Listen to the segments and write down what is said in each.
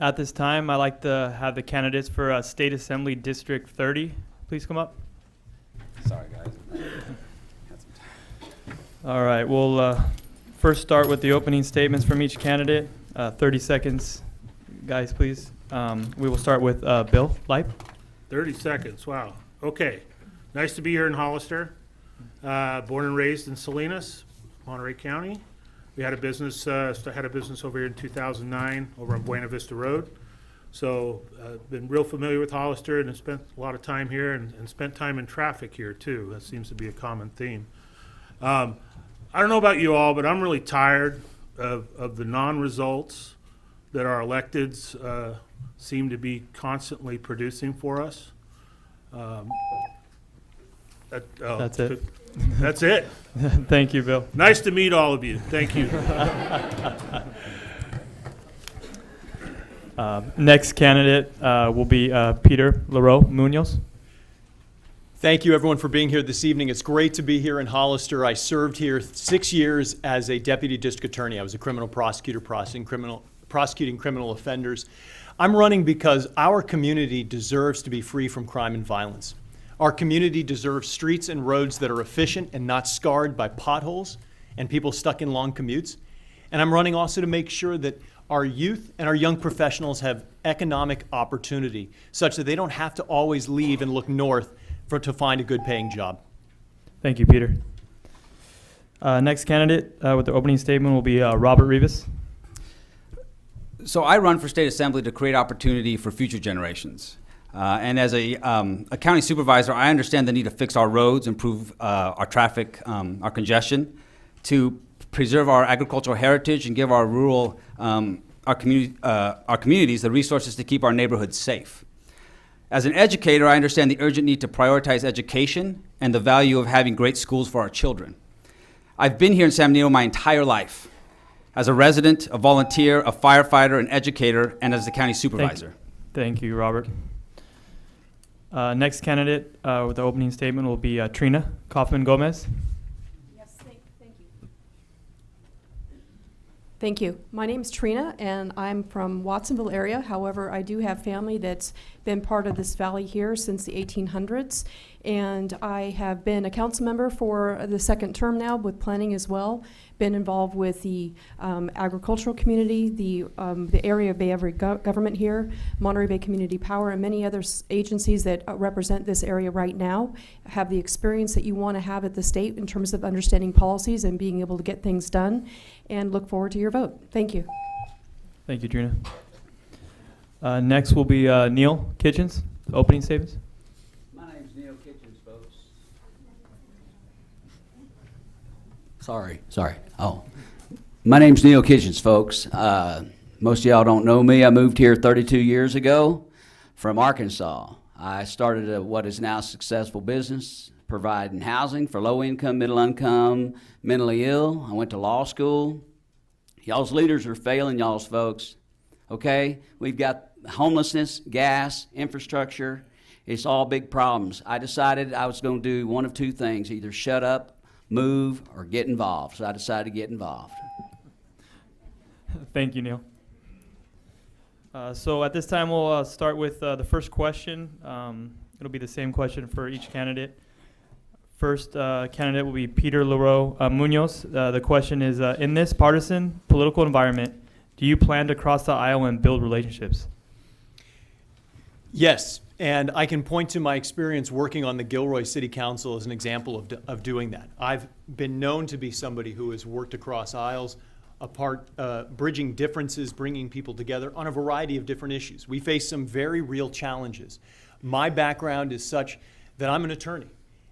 At this time, I'd like to have the candidates for State Assembly District 30 please come up. Sorry, guys. All right, we'll first start with the opening statements from each candidate. 30 seconds, guys, please. We will start with Bill Leip. 30 seconds, wow. Okay, nice to be here in Hollister. Born and raised in Salinas, Monterey County. We had a business, over here in 2009 over on Buena Vista Road. So been real familiar with Hollister and have spent a lot of time here and spent time in traffic here too. That seems to be a common theme. I don't know about you all, but I'm really tired of the non-results that our electeds seem to be constantly producing for us. That's it. That's it. Thank you, Bill. Nice to meet all of you. Thank you. Next candidate will be Peter Leroux Munoz. Thank you, everyone, for being here this evening. It's great to be here in Hollister. I served here 6 years as a deputy district attorney. I was a criminal prosecutor prosecuting criminal offenders. I'm running because our community deserves to be free from crime and violence. Our community deserves streets and roads that are efficient and not scarred by potholes and people stuck in long commutes. And I'm running also to make sure that our youth and our young professionals have economic opportunity such that they don't have to always leave and look north to find a good paying job. Thank you, Peter. Next candidate with the opening statement will be Robert Rivas. So I run for state assembly to create opportunity for future generations. And as a county supervisor, I understand the need to fix our roads, improve our traffic, our congestion, to preserve our agricultural heritage and give our rural, our communities the resources to keep our neighborhoods safe. As an educator, I understand the urgent need to prioritize education and the value of having great schools for our children. I've been here in San Benito my entire life, as a resident, a volunteer, a firefighter, an educator, and as the county supervisor. Thank you, Robert. Next candidate with the opening statement will be Trina Kaufman-Gomez. Yes, thank you. Thank you. My name's Trina, and I'm from Watsonville area. However, I do have family that's been part of this valley here since the 1800s, and I have been a council member for the second term now with planning as well. Been involved with the agricultural community, the area Bay Area government here, Monterey Bay Community Power, and many other agencies that represent this area right now. Have the experience that you want to have at the state in terms of understanding policies and being able to get things done, and look forward to your vote. Thank you. Thank you, Trina. Next will be Neil Kitchens, opening statements. My name's Neil Kitchens, folks. Sorry. Oh, my name's Neil Kitchens, folks. Most of y'all don't know me. I moved here 32 years ago from Arkansas. I started what is now a successful business, providing housing for low income, middle income, mentally ill. I went to law school. Y'all's leaders are failing y'all's folks, okay? We've got homelessness, gas, infrastructure. It's all big problems. I decided I was going to do one of two things, either shut up, move, or get involved. So I decided to get involved. Thank you, Neil. So at this time, we'll start with the first question. It'll be the same question for each candidate. First candidate will be Peter Leroux Munoz. The question is, in this partisan political environment, do you plan to cross the aisle and build relationships? Yes, and I can point to my experience working on the Gilroy City Council as an example of doing that. I've been known to be somebody who has worked across aisles, bridging differences, bringing people together on a variety of different issues. We face some very real challenges. My background is such that I'm an attorney,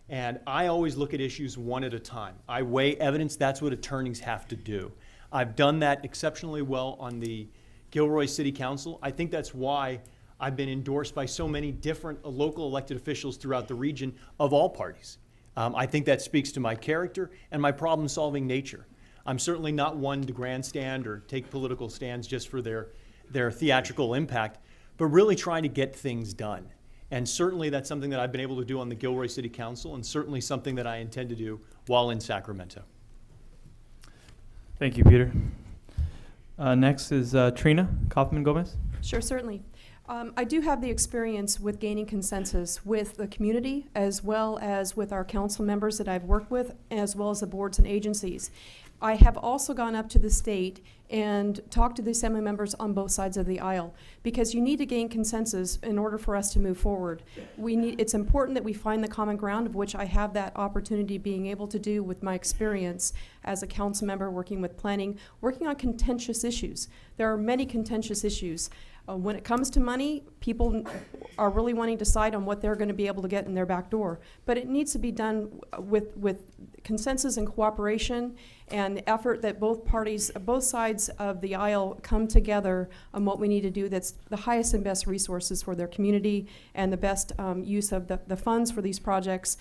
and I always look at issues one at a time. I weigh evidence. That's what attorneys have to do. I've done that exceptionally well on the Gilroy City Council. I think that's why I've been endorsed by so many different local elected officials throughout the region of all parties. I think that speaks to my character and my problem-solving nature. I'm certainly not one to grandstand or take political stands just for their theatrical impact, but really trying to get things done. And certainly that's something that I've been able to do on the Gilroy City Council, and certainly something that I intend to do while in Sacramento. Thank you, Peter. Next is Trina Kaufman-Gomez. Sure, certainly. I do have the experience with gaining consensus with the community, as well as with our council members that I've worked with, as well as the boards and agencies. I have also gone up to the state and talked to the assembly members on both sides of the aisle, because you need to gain consensus in order for us to move forward. It's important that we find the common ground, of which I have that opportunity being able to do with my experience as a council member working with planning, working on contentious issues. There are many contentious issues. When it comes to money, people are really wanting to decide on what they're going to be able to get in their back door. But it needs to be done with consensus and cooperation, and the effort that both parties, both sides of the aisle come together on what we need to do that's the highest and best resources for their community and the best use of the funds for these projects,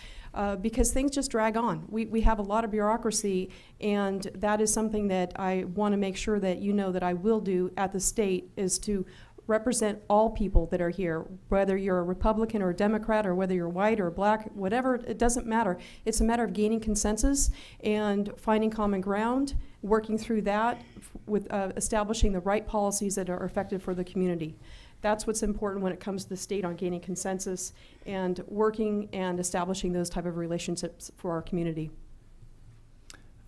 because things just drag on. We have a lot of bureaucracy, and that is something that I want to make sure that you know that I will do at the state, is to represent all people that are here, whether you're a Republican or a Democrat, or whether you're white or black, whatever, it doesn't matter. It's a matter of gaining consensus and finding common ground, working through that with establishing the right policies that are effective for the community. That's what's important when it comes to the state, on gaining consensus and working and establishing those type of relationships for our community.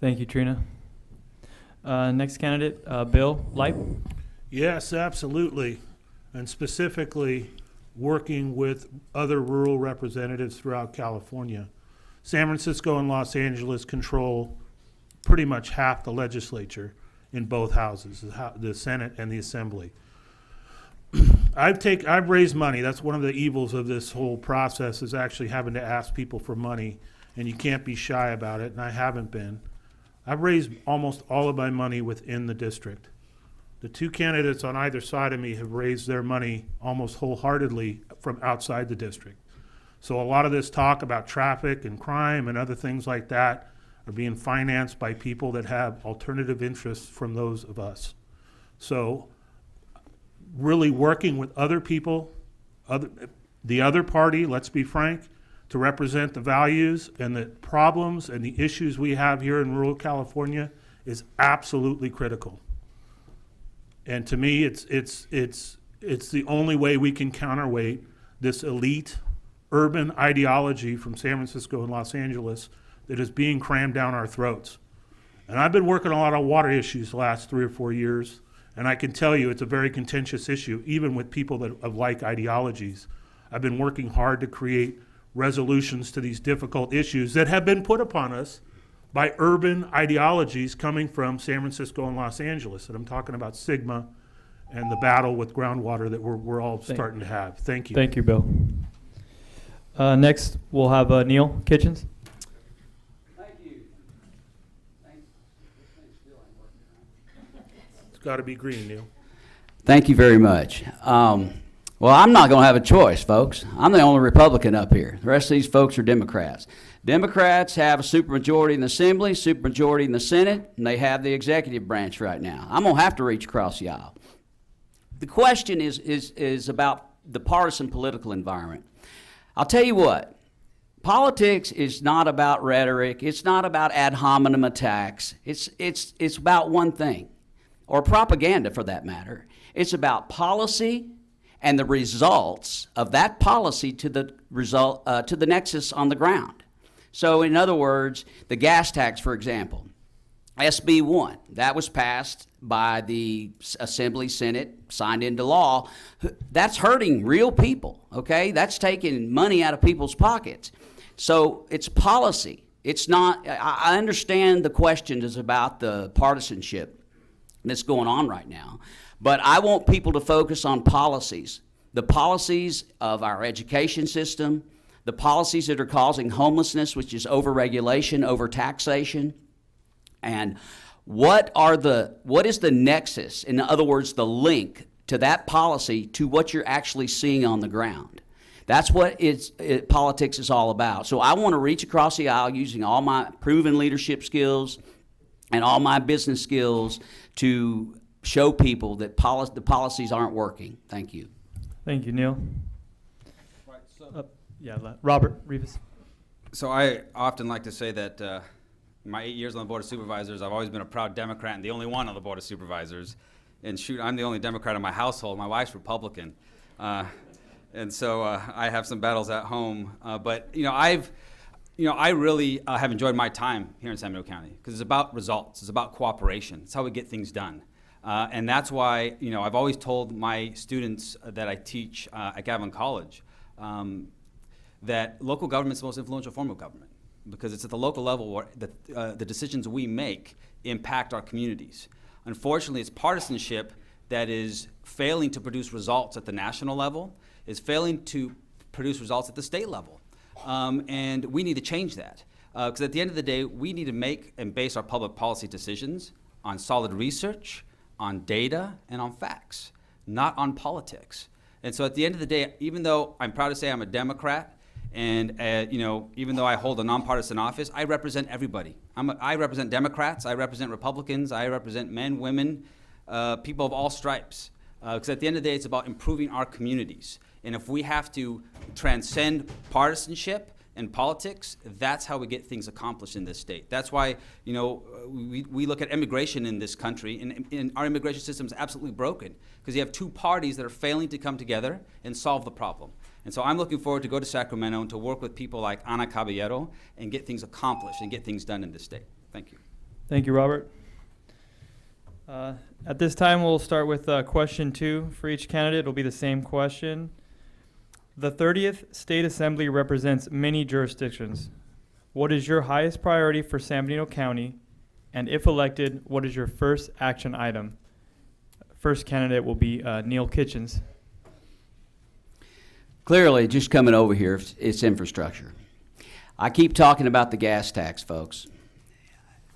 Thank you, Trina. Next candidate, Bill Lipe. Yes, absolutely. And specifically, working with other rural representatives throughout California. San Francisco and Los Angeles control pretty much half the legislature in both houses, the Senate and the Assembly. I've raised money. That's one of the evils of this whole process, is actually having to ask people for money, and you can't be shy about it, and I haven't been. I've raised almost all of my money within the district. The two candidates on either side of me have raised their money almost wholeheartedly from outside the district. So a lot of this talk about traffic and crime and other things like that are being financed by people that have alternative interests from those of us. So really working with other people, the other party, let's be frank, to represent the values and the problems and the issues we have here in rural California is absolutely critical. And to me, it's the only way we can counterweight this elite urban ideology from San Francisco and Los Angeles that is being crammed down our throats. And I've been working on a lot of water issues the last 3 or 4 years, and I can tell you it's a very contentious issue, even with people that of like ideologies. I've been working hard to create resolutions to these difficult issues that have been put upon us by urban ideologies coming from San Francisco and Los Angeles. And I'm talking about Sigma and the battle with groundwater that we're all starting to have. Thank you. Thank you, Bill. Next, we'll have Neil Kitchens. Thank you. It's got to be green, Neil. Thank you very much. Well, I'm not going to have a choice, folks. I'm the only Republican up here. The rest of these folks are Democrats. Democrats have a supermajority in the Assembly, supermajority in the Senate, and they have the executive branch right now. I'm going to have to reach across the aisle. The question is about the partisan political environment. I'll tell you what, politics is not about rhetoric. It's not about ad hominem attacks. It's about one thing, or propaganda for that matter. It's about policy and the results of that policy to the nexus on the ground. So in other words, the gas tax, for example, SB 1, that was passed by the Assembly, Senate, signed into law. That's hurting real people, okay? That's taking money out of people's pockets. So it's policy. It's not, I understand the question is about the partisanship that's going on right now, but I want people to focus on policies. The policies of our education system, the policies that are causing homelessness, which is overregulation, overtaxation, and what is the nexus, in other words, the link to that policy to what you're actually seeing on the ground. That's what politics is all about. So I want to reach across the aisle using all my proven leadership skills and all my business skills to show people that the policies aren't working. Thank you. Thank you, Neil. Right, so, Robert Rivas. So I often like to say that in my 8 years on the Board of Supervisors, I've always been a proud Democrat and the only one on the Board of Supervisors. And shoot, I'm the only Democrat in my household. My wife's Republican. And so I have some battles at home. But, I really have enjoyed my time here in San Benito County because it's about results. It's about cooperation. It's how we get things done. And that's why, I've always told my students that I teach at Gavin College that local government's the most influential form of government because it's at the local level where the decisions we make impact our communities. Unfortunately, it's partisanship that is failing to produce results at the national level, is failing to produce results at the state level. And we need to change that. Because at the end of the day, we need to make and base our public policy decisions on solid research, on data, and on facts, not on politics. And so at the end of the day, even though I'm proud to say I'm a Democrat, and even though I hold a nonpartisan office, I represent everybody. I represent Democrats, I represent Republicans, I represent men, women, people of all stripes. Because at the end of the day, it's about improving our communities. And if we have to transcend partisanship and politics, that's how we get things accomplished in this state. That's why, we look at immigration in this country, and our immigration system is absolutely broken because you have two parties that are failing to come together and solve the problem. And so I'm looking forward to go to Sacramento and to work with people like Ana Caballero and get things accomplished and get things done in this state. Thank you. Thank you, Robert. At this time, we'll start with question 2 for each candidate. It'll be the same question. The 30th State Assembly represents many jurisdictions. What is your highest priority for San Benito County? And if elected, what is your first action item? First candidate will be Neil Kitchens. Clearly, just coming over here, it's infrastructure. I keep talking about the gas tax, folks.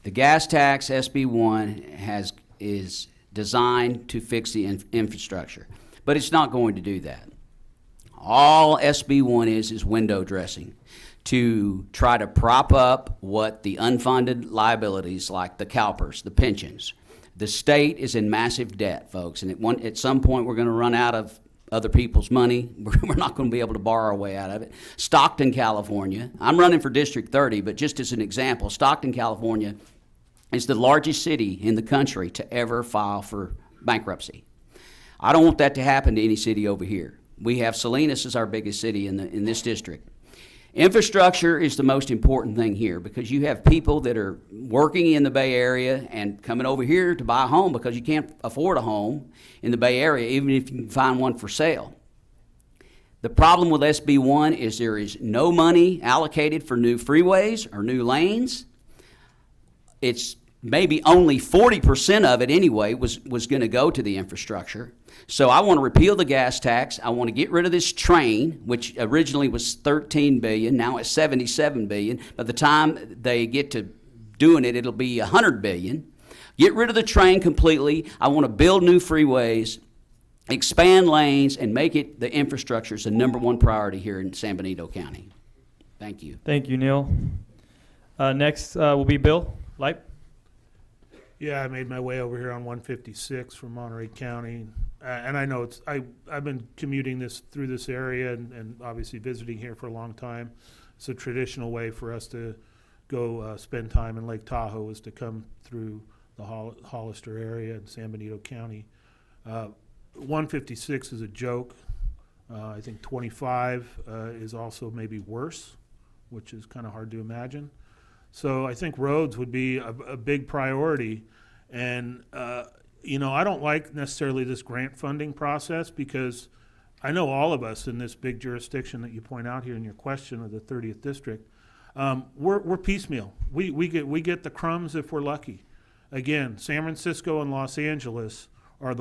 The gas tax, SB 1, is designed to fix the infrastructure, but it's not going to do that. All SB 1 is window dressing to try to prop up what the unfunded liabilities like the CalPERS, the pensions. The state is in massive debt, folks, and at some point we're going to run out of other people's money. We're not going to be able to borrow our way out of it. Stockton, California. I'm running for District 30, but just as an example, Stockton, California is the largest city in the country to ever file for bankruptcy. I don't want that to happen to any city over here. We have Salinas as our biggest city in this district. Infrastructure is the most important thing here because you have people that are working in the Bay Area and coming over here to buy a home because you can't afford a home in the Bay Area, even if you can find one for sale. The problem with SB 1 is there is no money allocated for new freeways or new lanes. It's maybe only 40% of it anyway was going to go to the infrastructure. So I want to repeal the gas tax. I want to get rid of this train, which originally was $13 billion. Now it's $77 billion. By the time they get to doing it, it'll be $100 billion. Get rid of the train completely. I want to build new freeways, expand lanes, and make it the infrastructure is the #1 priority here in San Benito County. Thank you. Thank you, Neil. Next will be Bill Leip. Yeah, I made my way over here on 156 from Monterey County, and I know I've been commuting through this area and obviously visiting here for a long time. It's a traditional way for us to go spend time in Lake Tahoe is to come through the Hollister area in San Benito County. 156 is a joke. I think 25 is also maybe worse, which is kind of hard to imagine. So I think roads would be a big priority. And, I don't like necessarily this grant funding process because I know all of us in this big jurisdiction that you point out here in your question of the 30th District, we're piecemeal. We get the crumbs if we're lucky. Again, San Francisco and Los Angeles are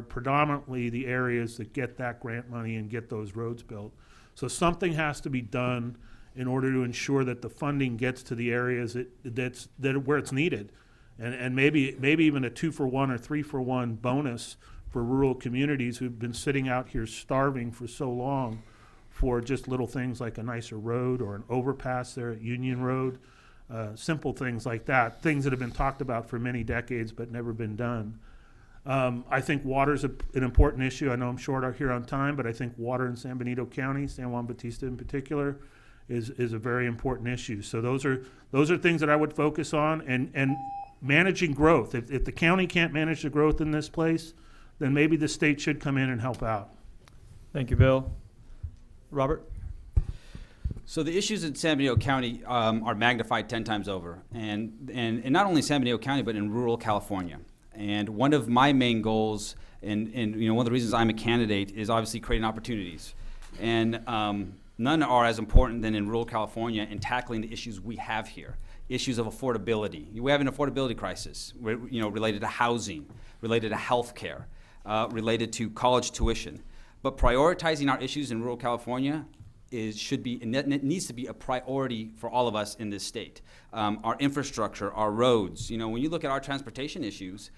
predominantly the areas that get that grant money and get those roads built. So something has to be done in order to ensure that the funding gets to the areas where it's needed. And maybe even a 2-for-1 or 3-for-1 bonus for rural communities who've been sitting out here starving for so long for just little things like a nicer road or an overpass there at Union Road, simple things like that, things that have been talked about for many decades but never been done. I think water's an important issue. I know I'm short here on time, but I think water in San Benito County, San Juan Bautista in particular, is a very important issue. So those are things that I would focus on, and managing growth. If the county can't manage the growth in this place, then maybe the state should come in and help out. Thank you, Bill. Robert? So the issues in San Benito County are magnified 10 times over, and not only San Benito County, but in rural California. And one of my main goals, and one of the reasons I'm a candidate, is obviously creating opportunities. And none are as important than in rural California in tackling the issues we have here. Issues of affordability. We have an affordability crisis, related to housing, related to health care, related to college tuition. But prioritizing our issues in rural California it needs to be a priority for all of us in this state. Our infrastructure, our roads. When you look at our transportation issues,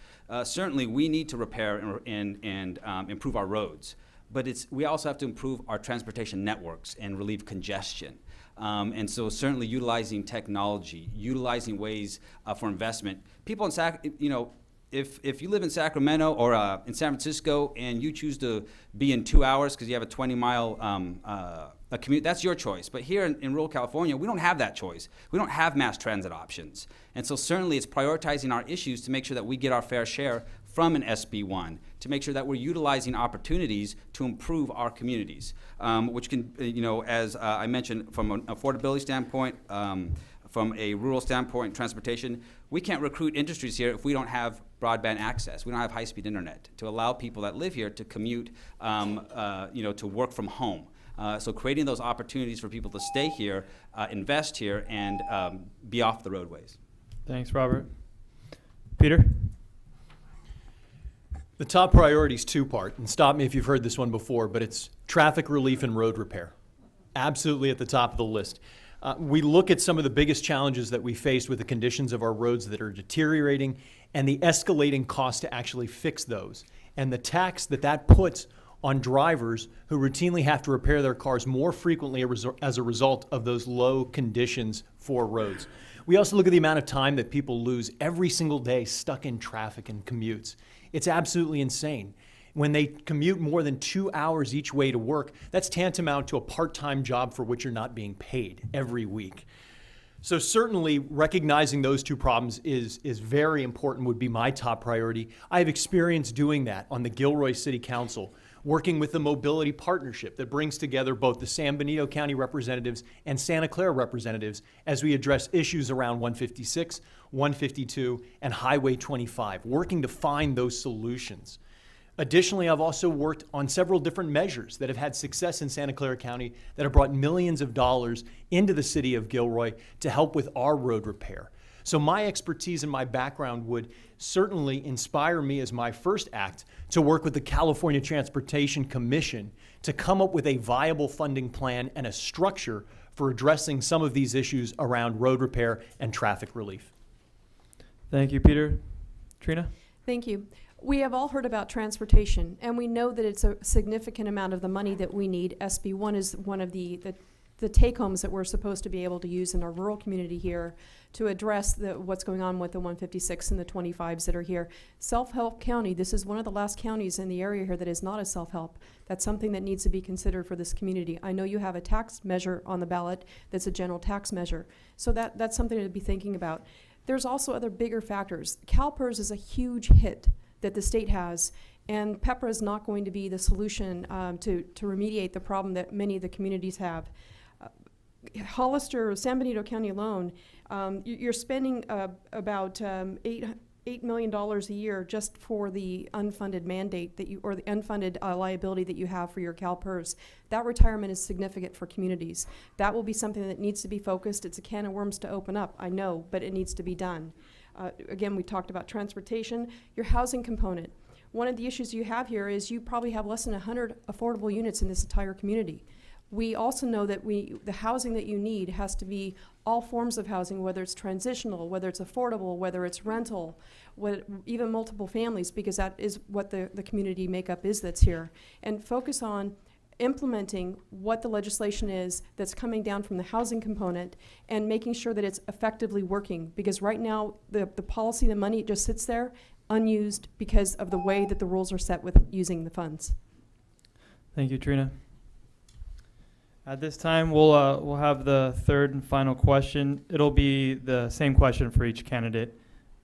certainly we need to repair and improve our roads. But we also have to improve our transportation networks and relieve congestion. And so certainly utilizing technology, utilizing ways for investment. People in if you live in Sacramento or in San Francisco and you choose to be in 2 hours because you have a 20-mile commute, that's your choice. But here in rural California, we don't have that choice. We don't have mass transit options. And so certainly it's prioritizing our issues to make sure that we get our fair share from an SB1, to make sure that we're utilizing opportunities to improve our communities, which can, as I mentioned, from an affordability standpoint, from a rural standpoint, transportation, we can't recruit industries here if we don't have broadband access. We don't have high-speed internet to allow people that live here to commute, to work from home. So creating those opportunities for people to stay here, invest here, and be off the roadways. Thanks, Robert. Peter? The top priority is two-part, and stop me if you've heard this one before, but it's traffic relief and road repair. Absolutely at the top of the list. We look at some of the biggest challenges that we face with the conditions of our roads that are deteriorating and the escalating cost to actually fix those, and the tax that puts on drivers who routinely have to repair their cars more frequently as a result of those low conditions for roads. We also look at the amount of time that people lose every single day stuck in traffic and commutes. It's absolutely insane. When they commute more than 2 hours each way to work, that's tantamount to a part-time job for which you're not being paid every week. So certainly recognizing those two problems is very important, would be my top priority. I have experience doing that on the Gilroy City Council, working with the Mobility Partnership that brings together both the San Benito County representatives and Santa Clara representatives as we address issues around 156, 152, and Highway 25, working to find those solutions. Additionally, I've also worked on several different measures that have had success in Santa Clara County that have brought millions of dollars into the city of Gilroy to help with our road repair. So my expertise and my background would certainly inspire me as my first act to work with the California Transportation Commission to come up with a viable funding plan and a structure for addressing some of these issues around road repair and traffic relief. Thank you, Peter. Trina? Thank you. We have all heard about transportation, and we know that it's a significant amount of the money that we need. SB1 is one of the take-homes that we're supposed to be able to use in our rural community here to address what's going on with the 156 and the 25s that are here. Self-help county, this is one of the last counties in the area here that is not a self-help. That's something that needs to be considered for this community. I know you have a tax measure on the ballot that's a general tax measure, so that's something to be thinking about. There's also other bigger factors. CalPERS is a huge hit that the state has, and PEPRA is not going to be the solution to remediate the problem that many of the communities have. Hollister, San Benito County alone, you're spending about $8 million a year just for the unfunded mandate or the unfunded liability that you have for your CalPERS. That retirement is significant for communities. That will be something that needs to be focused. It's a can of worms to open up, I know, but it needs to be done. Again, we talked about transportation, your housing component. One of the issues you have here is you probably have less than 100 affordable units in this entire community. We also know that the housing that you need has to be all forms of housing, whether it's transitional, whether it's affordable, whether it's rental, even multiple families, because that is what the community makeup is that's here. And focus on implementing what the legislation is that's coming down from the housing component and making sure that it's effectively working, because right now the policy, the money, just sits there unused because of the way that the rules are set with using the funds. Thank you, Trina. At this time, we'll have the third and final question. It'll be the same question for each candidate.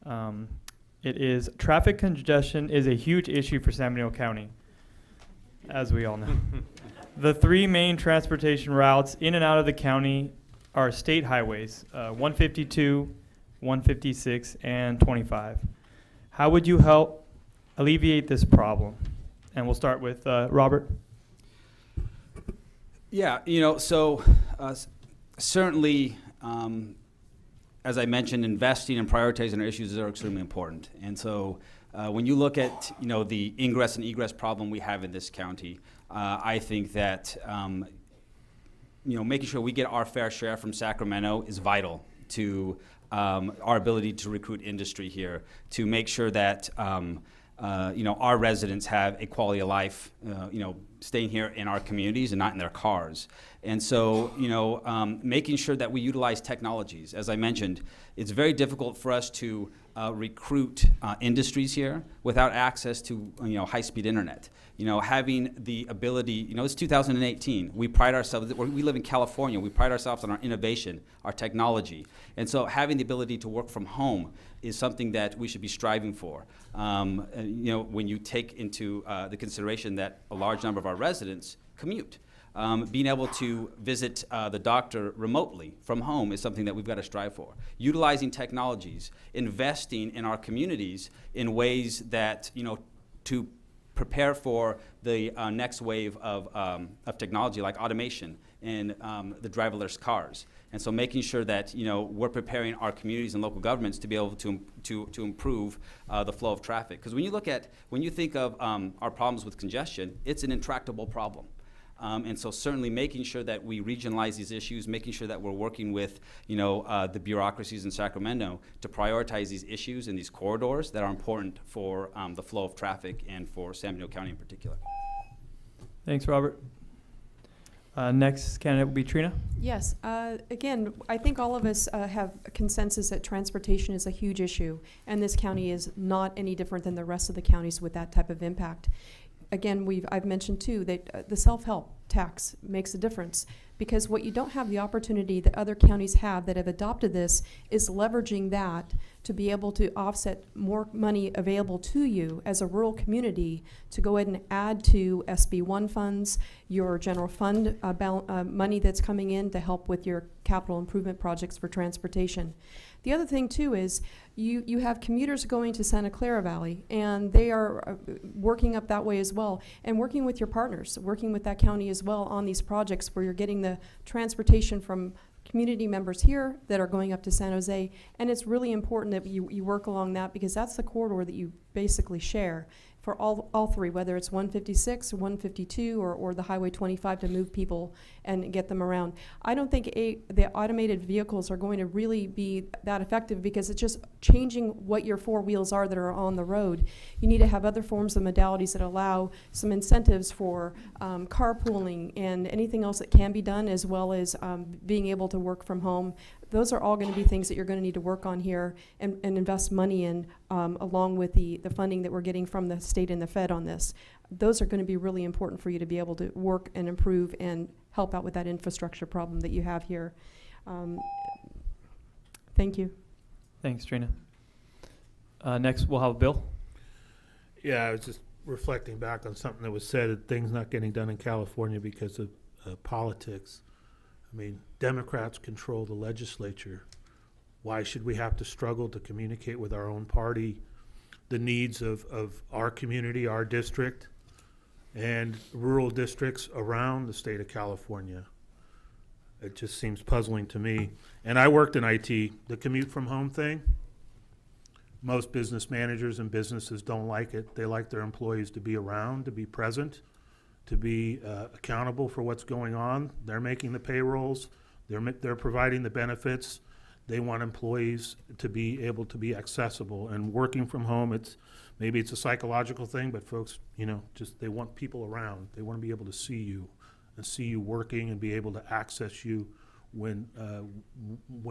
It is traffic congestion is a huge issue for San Benito County, as we all know. The three main transportation routes in and out of the county are state highways, 152, 156, and 25. How would you help alleviate this problem? And we'll start with Robert. Yeah, certainly, as I mentioned, investing and prioritizing our issues are extremely important. And so when you look at, the ingress and egress problem we have in this county, I think that, making sure we get our fair share from Sacramento is vital to our ability to recruit industry here, to make sure that, our residents have a quality of life, staying here in our communities and not in their cars. And so, making sure that we utilize technologies. As I mentioned, it's very difficult for us to recruit industries here without access to, high-speed internet. Having the ability, it's 2018. We pride ourselves, we live in California, we pride ourselves on our innovation, our technology. And so having the ability to work from home is something that we should be striving for. When you take into the consideration that a large number of our residents commute. Being able to visit the doctor remotely from home is something that we've got to strive for. Utilizing technologies, investing in our communities in ways that, to prepare for the next wave of technology like automation and the driverless cars. And so making sure that, we're preparing our communities and local governments to be able to improve the flow of traffic. Because when you think of our problems with congestion, it's an intractable problem. And so certainly making sure that we regionalize these issues, making sure that we're working with, the bureaucracies in Sacramento to prioritize these issues and these corridors that are important for the flow of traffic and for San Benito County in particular. Thanks, Robert. Next candidate will be Trina. Yes. Again, I think all of us have a consensus that transportation is a huge issue, and this county is not any different than the rest of the counties with that type of impact. Again, I've mentioned too that the self-help tax makes a difference, because what you don't have the opportunity that other counties have that have adopted this is leveraging that to be able to offset more money available to you as a rural community to go ahead and add to SB1 funds, your general fund money that's coming in to help with your capital improvement projects for transportation. The other thing too is you have commuters going to Santa Clara Valley, and they are working up that way as well, and working with your partners, working with that county as well on these projects where you're getting the transportation from community members here that are going up to San Jose. And it's really important that you work along that, because that's the corridor that you basically share for all three, whether it's 156 or 152 or the Highway 25, to move people and get them around. I don't think the automated vehicles are going to really be that effective, because it's just changing what your four wheels are that are on the road. You need to have other forms of modalities that allow some incentives for carpooling and anything else that can be done, as well as being able to work from home. Those are all going to be things that you're going to need to work on here and invest money in, along with the funding that we're getting from the state and the Fed on this. Those are going to be really important for you to be able to work and improve and help out with that infrastructure problem that you have here. Thank you. Thanks, Trina. Next, we'll have Bill. Yeah, I was just reflecting back on something that was said, that things not getting done in California because of politics. I mean, Democrats control the legislature. Why should we have to struggle to communicate with our own party the needs of our community, our district, and rural districts around the state of California? It just seems puzzling to me. And I worked in IT. The commute from home thing, most business managers and businesses don't like it. They like their employees to be around, to be present, to be accountable for what's going on. They're making the payrolls. They're providing the benefits. They want employees to be able to be accessible. And working from home, maybe it's a psychological thing, but folks, just they want people around. They want to be able to see you and see you working and be able to access you when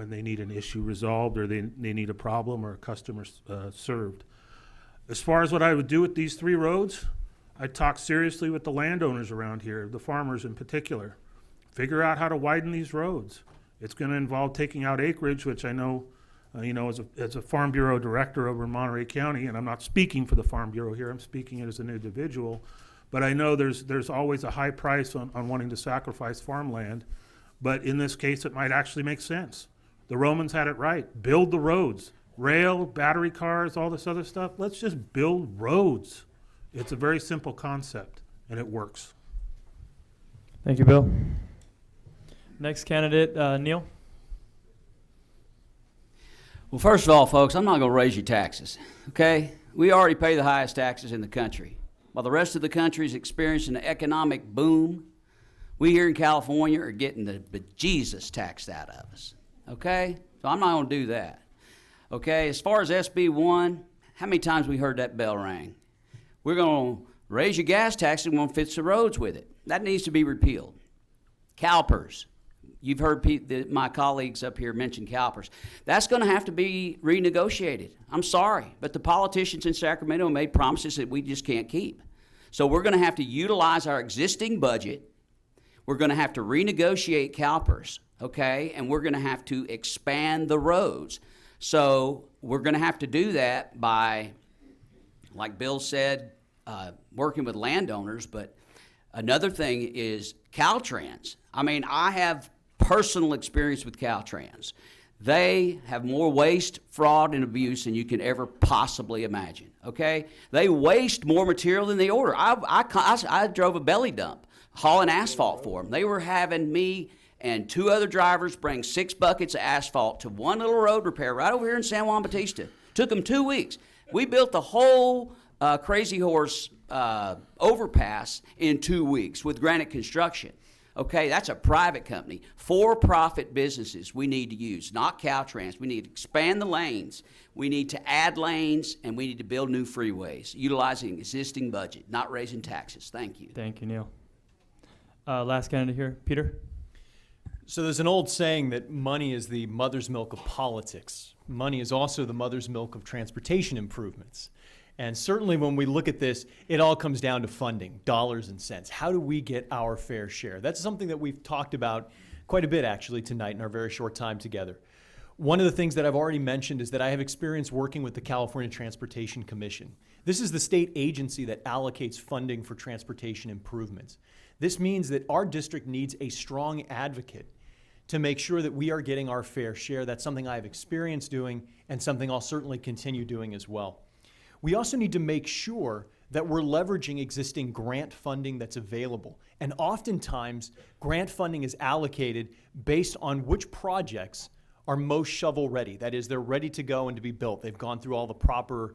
they need an issue resolved, or they need a problem or a customer served. As far as what I would do with these three roads, I'd talk seriously with the landowners around here, the farmers in particular. Figure out how to widen these roads. It's going to involve taking out acreage, which I know As a Farm Bureau director over in Monterey County, and I'm not speaking for the Farm Bureau here, I'm speaking as an individual, but I know there's always a high price on wanting to sacrifice farmland, but in this case, it might actually make sense. The Romans had it right. Build the roads. Rail, battery cars, all this other stuff. Let's just build roads. It's a very simple concept, and it works. Thank you, Bill. Next candidate, Neil. Well, first of all, folks, I'm not going to raise your taxes, okay? We already pay the highest taxes in the country. While the rest of the country is experiencing an economic boom, we here in California are getting the bejesus taxed out of us, okay? So I'm not going to do that, okay? As far as SB 1, how many times we heard that bell ring? We're going to raise your gas taxes and we're going to fix the roads with it. That needs to be repealed. CalPERS. You've heard my colleagues up here mention CalPERS. That's going to have to be renegotiated. I'm sorry, but the politicians in Sacramento made promises that we just can't keep. So we're going to have to utilize our existing budget. We're going to have to renegotiate CalPERS, okay? And we're going to have to expand the roads. So we're going to have to do that by, like Bill said, working with landowners. But another thing is Caltrans. I mean, I have personal experience with Caltrans. They have more waste, fraud, and abuse than you can ever possibly imagine, okay? They waste more material than they order. I drove a belly dump hauling asphalt for them. They were having me and 2 other drivers bring 6 buckets of asphalt to one little road repair right over here in San Juan Bautista. Took them 2 weeks. We built the whole Crazy Horse overpass in 2 weeks with Granite Construction. Okay, that's a private company. For-profit businesses we need to use, not Caltrans. We need to expand the lanes. We need to add lanes, and we need to build new freeways, utilizing existing budget, not raising taxes. Thank you. Thank you, Neil. Last candidate here, Peter. So there's an old saying that money is the mother's milk of politics. Money is also the mother's milk of transportation improvements. And certainly when we look at this, it all comes down to funding, dollars and cents. How do we get our fair share? That's something that we've talked about quite a bit actually tonight in our very short time together. One of the things that I've already mentioned is that I have experience working with the California Transportation Commission. This is the state agency that allocates funding for transportation improvements. This means that our district needs a strong advocate to make sure that we are getting our fair share. That's something I have experience doing and something I'll certainly continue doing as well. We also need to make sure that we're leveraging existing grant funding that's available. And oftentimes, grant funding is allocated based on which projects are most shovel-ready. That is, they're ready to go and to be built. They've gone through all the proper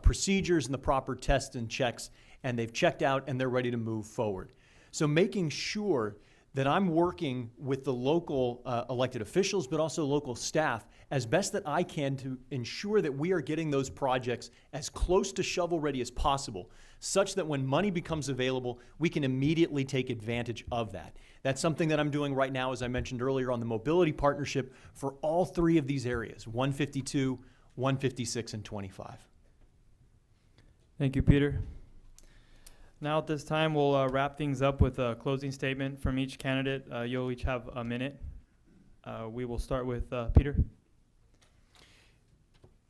procedures and the proper tests and checks, and they've checked out and they're ready to move forward. So making sure that I'm working with the local elected officials, but also local staff, as best that I can to ensure that we are getting those projects as close to shovel-ready as possible, such that when money becomes available, we can immediately take advantage of that. That's something that I'm doing right now, as I mentioned earlier, on the mobility partnership for all 3 of these areas, 152, 156, and 25. Thank you, Peter. Now at this time, we'll wrap things up with a closing statement from each candidate. You'll each have a minute. We will start with Peter.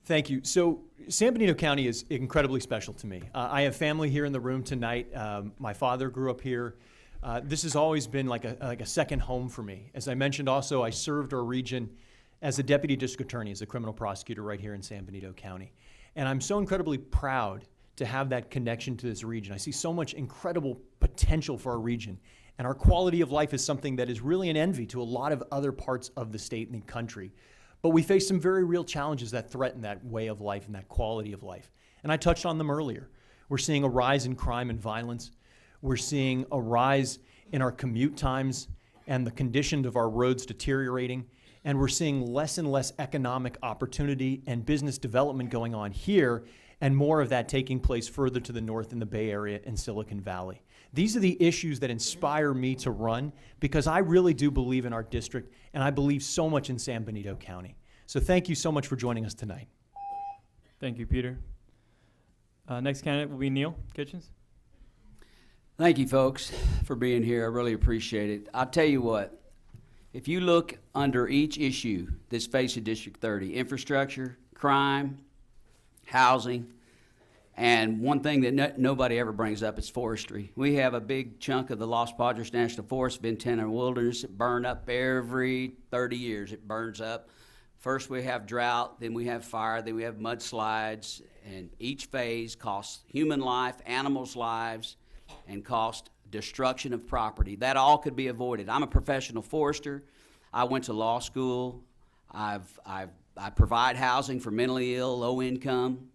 Thank you. So San Benito County is incredibly special to me. I have family here in the room tonight. My father grew up here. This has always been like a second home for me. As I mentioned also, I served our region as a deputy district attorney, as a criminal prosecutor right here in San Benito County. And I'm so incredibly proud to have that connection to this region. I see so much incredible potential for our region. And our quality of life is something that is really an envy to a lot of other parts of the state and the country. But we face some very real challenges that threaten that way of life and that quality of life. And I touched on them earlier. We're seeing a rise in crime and violence. We're seeing a rise in our commute times and the condition of our roads deteriorating. And we're seeing less and less economic opportunity and business development going on here, and more of that taking place further to the north in the Bay Area and Silicon Valley. These are the issues that inspire me to run, because I really do believe in our district, and I believe so much in San Benito County. So thank you so much for joining us tonight. Thank you, Peter. Next candidate will be Neil Kitchens. Thank you, folks, for being here. I really appreciate it. I'll tell you what, If you look under each issue that's facing District 30, infrastructure, crime, housing, and one thing that nobody ever brings up is forestry. We have a big chunk of the Los Padres National Forest, Ventana Wilderness, that burn up every 30 years. It burns up. First we have drought, then we have fire, then we have mudslides, and each phase costs human life, animals' lives, and cost destruction of property. That all could be avoided. I'm a professional forester. I went to law school. I provide housing for mentally ill, low income.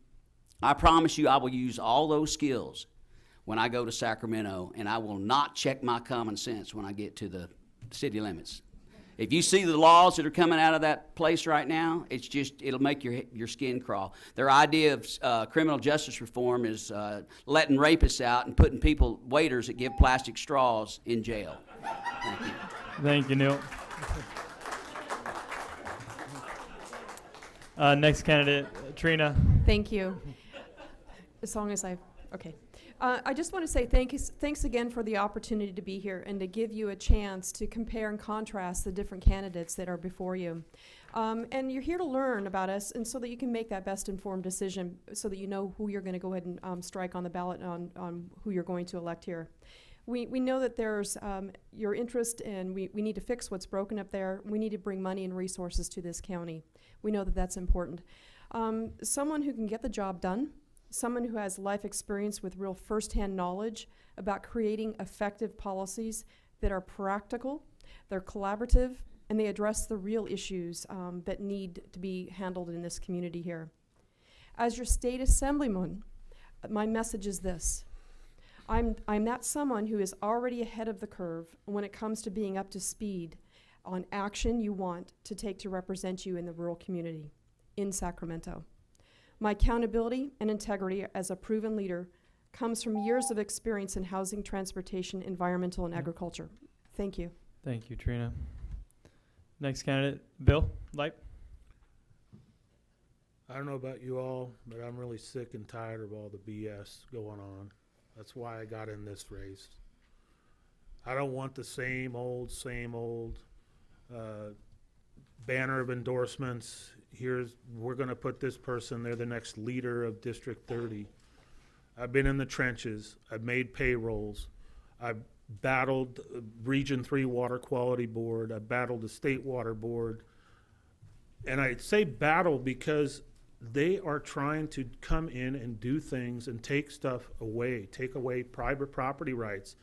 I promise you I will use all those skills when I go to Sacramento, and I will not check my common sense when I get to the city limits. If you see the laws that are coming out of that place right now, it'll make your skin crawl. Their idea of criminal justice reform is letting rapists out and putting waiters that give plastic straws in jail. Thank you. Thank you, Neil. Next candidate, Trina. Thank you. As long as okay. I just want to say thanks again for the opportunity to be here and to give you a chance to compare and contrast the different candidates that are before you. And you're here to learn about us, and so that you can make that best informed decision so that you know who you're going to go ahead and strike on the ballot on who you're going to elect here. We know that there's your interest, and we need to fix what's broken up there. We need to bring money and resources to this county. We know that that's important. Someone who can get the job done, someone who has life experience with real firsthand knowledge about creating effective policies that are practical, they're collaborative, and they address the real issues that need to be handled in this community here. As your state assemblyman, my message is this. I'm that someone who is already ahead of the curve when it comes to being up to speed on action you want to take to represent you in the rural community in Sacramento. My accountability and integrity as a proven leader comes from years of experience in housing, transportation, environmental, and agriculture. Thank you. Thank you, Trina. Next candidate, Bill Light. I don't know about you all, but I'm really sick and tired of all the BS going on. That's why I got in this race. I don't want the same old banner of endorsements. We're going to put this person, they're the next leader of District 30. I've been in the trenches. I've made payrolls. I've battled Region 3 Water Quality Board. I've battled the State Water Board. And I say battle because they are trying to come in and do things and take stuff away, take away private property rights,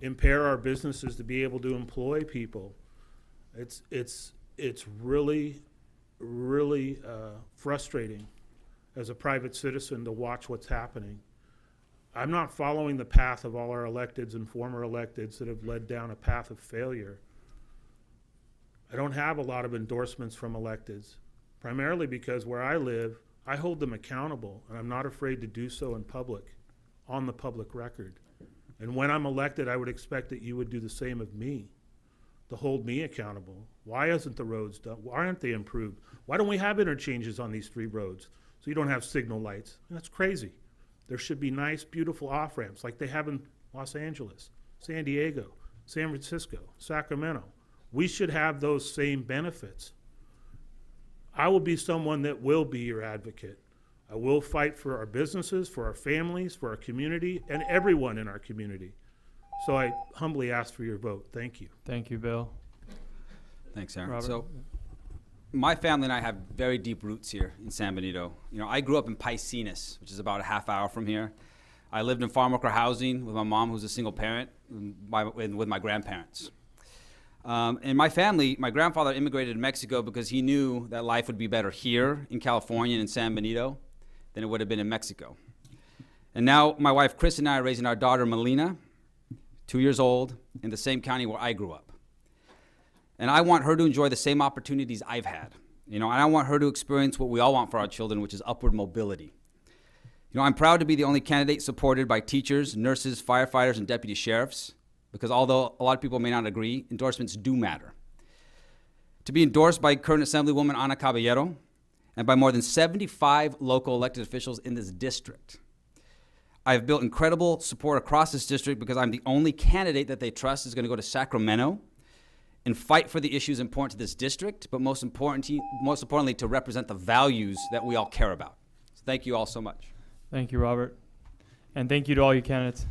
impair our businesses to be able to employ people. It's really frustrating as a private citizen to watch what's happening. I'm not following the path of all our electeds and former electeds that have led down a path of failure. I don't have a lot of endorsements from electeds, primarily because where I live, I hold them accountable, and I'm not afraid to do so in public, on the public record. And when I'm elected, I would expect that you would do the same of me, to hold me accountable. Why isn't the roads done? Why aren't they improved? Why don't we have interchanges on these 3 roads so you don't have signal lights? That's crazy. There should be nice, beautiful off-ramps like they have in Los Angeles, San Diego, San Francisco, Sacramento. We should have those same benefits. I will be someone that will be your advocate. I will fight for our businesses, for our families, for our community, and everyone in our community. So I humbly ask for your vote. Thank you. Thank you, Bill. Thanks, Aaron. Robert? So, my family and I have very deep roots here in San Benito. You know, I grew up in Paicenas, which is about a half hour from here. I lived in farm worker housing with my mom, who's a single parent, and with my grandparents. In my family, my grandfather immigrated to Mexico because he knew that life would be better here in California and in San Benito than it would have been in Mexico. And now my wife Chris and I are raising our daughter Melina, 2 years old, in the same county where I grew up. And I want her to enjoy the same opportunities I've had. You know, and I want her to experience what we all want for our children, which is upward mobility. You know, I'm proud to be the only candidate supported by teachers, nurses, firefighters, and deputy sheriffs, because although a lot of people may not agree, endorsements do matter. To be endorsed by current Assemblywoman Ana Caballero and by more than 75 local elected officials in this district. I have built incredible support across this district because I'm the only candidate that they trust is going to go to Sacramento and fight for the issues important to this district, but most importantly, to represent the values that we all care about. So thank you all so much. Thank you, Robert. And thank you to all you candidates.